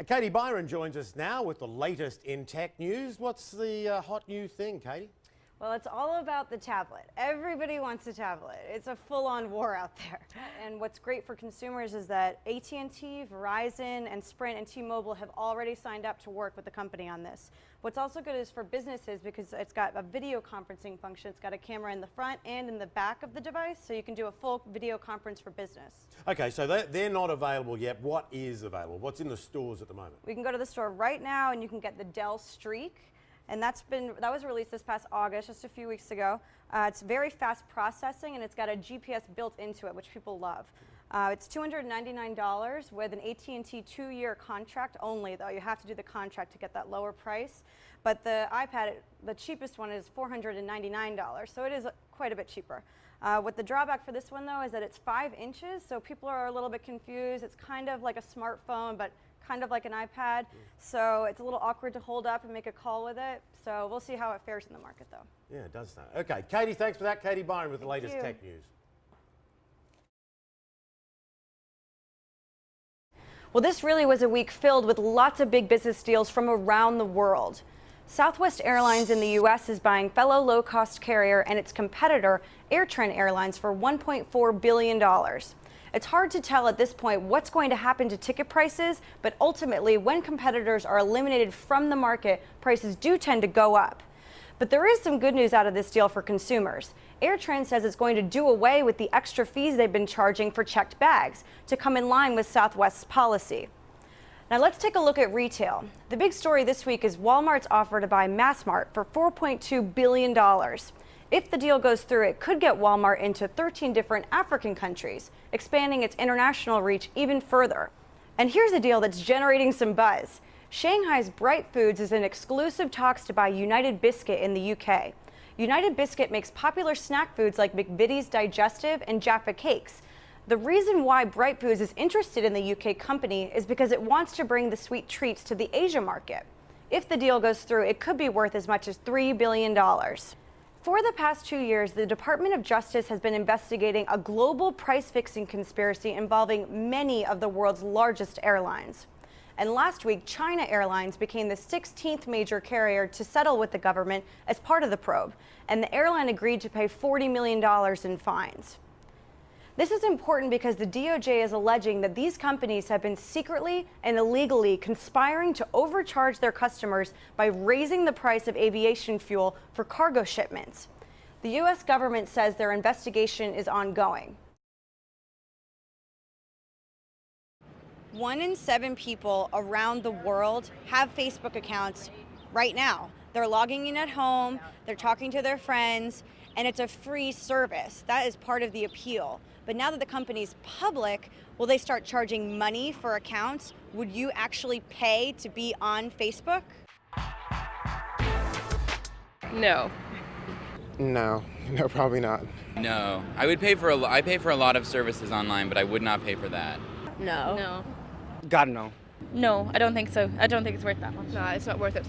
Katy Byron joins us now with the latest in tech news. What's the hot new thing, Katy? Well, it's all about the tablet. Everybody wants a tablet. It's a full-on war out there. And what's great for consumers is that AT&T, Verizon, and Sprint and T-Mobile have already signed up to work with the company on this. What's also good is for businesses because it's got a video conferencing function. It's got a camera in the front and in the back of the device, so you can do a full video conference for business. Okay, so they're not available yet. What is available? What's in the stores at the moment? We can go to the store right now and you can get the Dell Streak. And that was released this past August, just a few weeks ago. It's very fast processing and it's got a GPS built into it, which people love. It's $299 with an AT&T 2-year contract only, though. You have to do the contract to get that lower price. But the iPad, the cheapest one is $499, so it is quite a bit cheaper. What the drawback for this one, though, is that it's 5 inches, so people are a little bit confused. It's kind of like a smartphone, but kind of like an iPad, so it's a little awkward to hold up and make a call with it. So we'll see how it fares in the market, though. Yeah, it does sound. Okay, Katy, thanks for that. Katy Byron with the latest tech news. Well, this really was a week filled with lots of big business deals from around the world. Southwest Airlines in the U.S. is buying fellow low-cost carrier and its competitor, AirTran Airlines, for $1.4 billion. It's hard to tell at this point what's going to happen to ticket prices, but ultimately, when competitors are eliminated from the market, prices do tend to go up. But there is some good news out of this deal for consumers. AirTran says it's going to do away with the extra fees they've been charging for checked bags to come in line with Southwest's policy. Now let's take a look at retail. The big story this week is Walmart's offer to buy Massmart for $4.2 billion. If the deal goes through, it could get Walmart into 13 different African countries, expanding its international reach even further. And here's a deal that's generating some buzz. Shanghai's Bright Foods is in exclusive talks to buy United Biscuit in the UK. United Biscuit makes popular snack foods like McVitie's Digestive and Jaffa Cakes. The reason why Bright Foods is interested in the UK company is because it wants to bring the sweet treats to the Asia market. If the deal goes through, it could be worth as much as $3 billion. For the past 2 years, the Department of Justice has been investigating a global price-fixing conspiracy involving many of the world's largest airlines. And last week, China Airlines became the 16th major carrier to settle with the government as part of the probe, and the airline agreed to pay $40 million in fines. This is important because the DOJ is alleging that these companies have been secretly and illegally conspiring to overcharge their customers by raising the price of aviation fuel for cargo shipments. The U.S. government says their investigation is ongoing. 1 in 7 people around the world have Facebook accounts right now. They're logging in at home, they're talking to their friends, and it's a free service. That is part of the appeal. But now that the company's public, will they start charging money for accounts? Would you actually pay to be on Facebook? No. No, probably not. No, I would pay for I pay for a lot of services online, but I would not pay for that. No. No. God, no. No, I don't think so. I don't think it's worth that much. No, it's not worth it.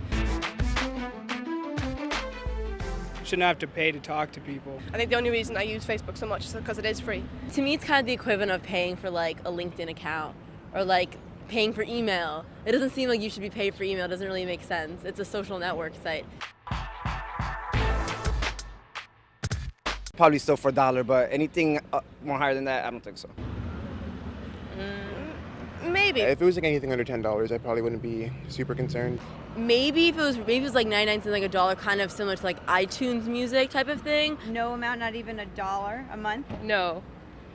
Shouldn't have to pay to talk to people. I think the only reason I use Facebook so much is because it is free. To me, it's kind of the equivalent of paying for like a LinkedIn account or like paying for email. It doesn't seem like you should be paid for email. It doesn't really make sense. It's a social network site. Probably still for $1, but anything more higher than that, I don't think so. Maybe. If it was like anything under $10, I probably wouldn't be super concerned. Maybe if it was like 99 cents, like $1, kind of similar to like iTunes music type of thing. No amount, not even $1 a month? No.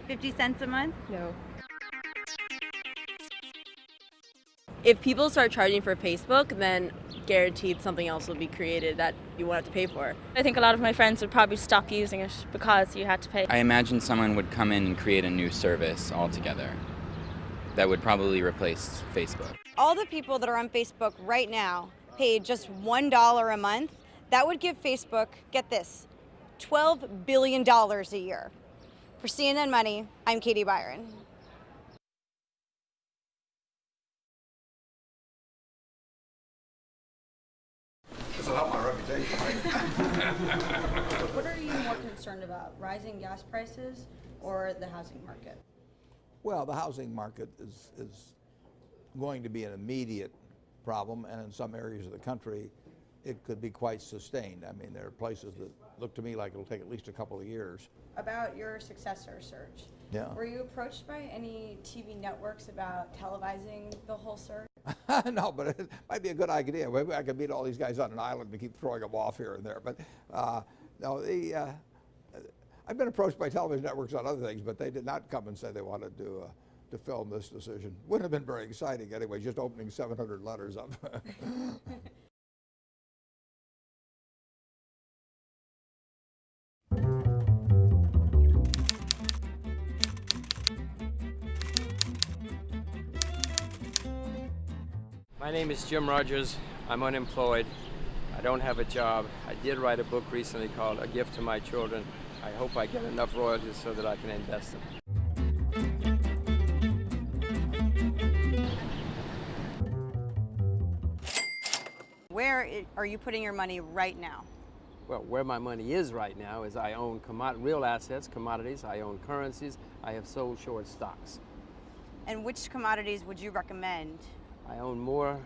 50 cents a month? No. If people start charging for Facebook, then guaranteed something else will be created that you won't have to pay for. I think a lot of my friends would probably stop using it because you had to pay. I imagine someone would come in and create a new service altogether that would probably replace Facebook. All the people that are on Facebook right now paid just $1 a month. That would give Facebook, get this, $12 billion a year. For CNN Money, I'm Katy Byron. This will help my reputation. What are you more concerned about, rising gas prices or the housing market? Well, the housing market is going to be an immediate problem, and in some areas of the country, it could be quite sustained. I mean, there are places that look to me like it'll take at least a couple of years. About your successor search, Yeah. were you approached by any TV networks about televising the whole search? No, but it might be a good idea. Maybe I could meet all these guys on an island and keep throwing them off here and there. But no, I've been approached by television networks on other things, but they did not come and say they wanted to film this decision. Wouldn't have been very exciting anyway, just opening 700 letters up. My name is Jim Rogers. I'm unemployed. I don't have a job. I did write a book recently called A Gift to My Children. I hope I get enough royalties so that I can invest them. Where are you putting your money right now? Well, where my money is right now is I own real assets, commodities, I own currencies, I have sold short stocks. And which commodities would you recommend? I own more.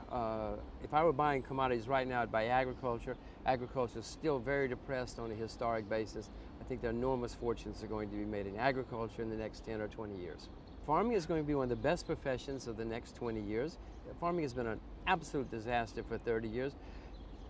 If I were buying commodities right now, I'd buy agriculture. Agriculture is still very depressed on a historic basis. I think there are enormous fortunes are going to be made in agriculture in the next 10 or 20 years. Farming is going to be one of the best professions of the next 20 years. Farming has been an absolute disaster for 30 years.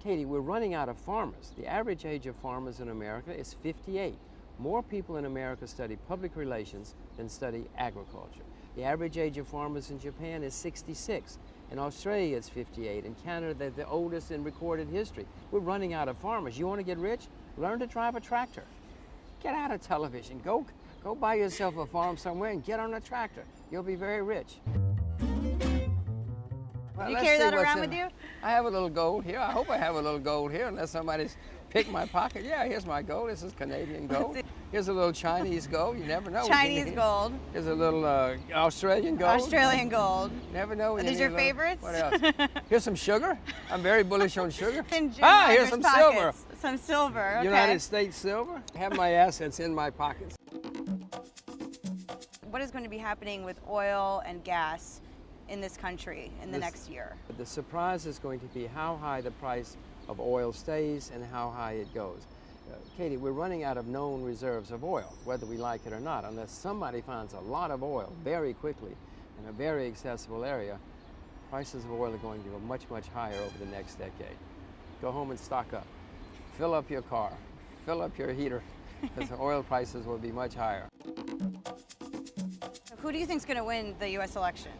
Katie, we're running out of farmers. The average age of farmers in America is 58. More people in America study public relations than study agriculture. The average age of farmers in Japan is 66. In Australia, it's 58. In Canada, they're the oldest in recorded history. We're running out of farmers. You want to get rich? Learn to drive a tractor. Get out of television. Go buy yourself a farm somewhere and get on a tractor. You'll be very rich. Well, You let's carry see that what's around in with it. you? I have a little gold here. I hope I have a little gold here, unless somebody's picked my pocket. Yeah, here's my gold. This is Canadian gold. Here's a little Chinese gold. You never know. Chinese gold. Here's a little Australian gold. Australian gold. Never know. Are these your favorites? What else? Here's some sugar. I'm very bullish on sugar. In Jim Here's Rogers' some pockets. silver. Some silver, okay. United States silver. I have my assets in my pockets. What is going to be happening with oil and gas in this country in the next year? The surprise is going to be how high the price of oil stays and how high it goes. Katie, we're running out of known reserves of oil, whether we like it or not. Unless somebody finds a lot of oil very quickly in a very accessible area, prices of oil are going to go much, much higher over the next decade. Go home and stock up. Fill up your car. Fill up your heater, because the oil prices will be much higher. Who do you think is going to win the U.S. election?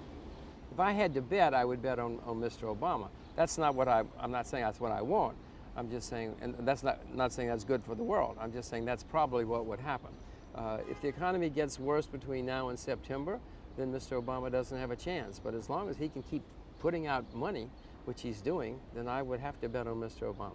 If I had to bet, I would bet on Mr. Obama. That's not what I'm not saying that's what I want. I'm just saying, and that's not saying that's good for the world. I'm just saying that's probably what would happen. If the economy gets worse between now and September, then Mr. Obama doesn't have a chance. But as long as he can keep putting out money, which he's doing, then I would have to bet on Mr. Obama.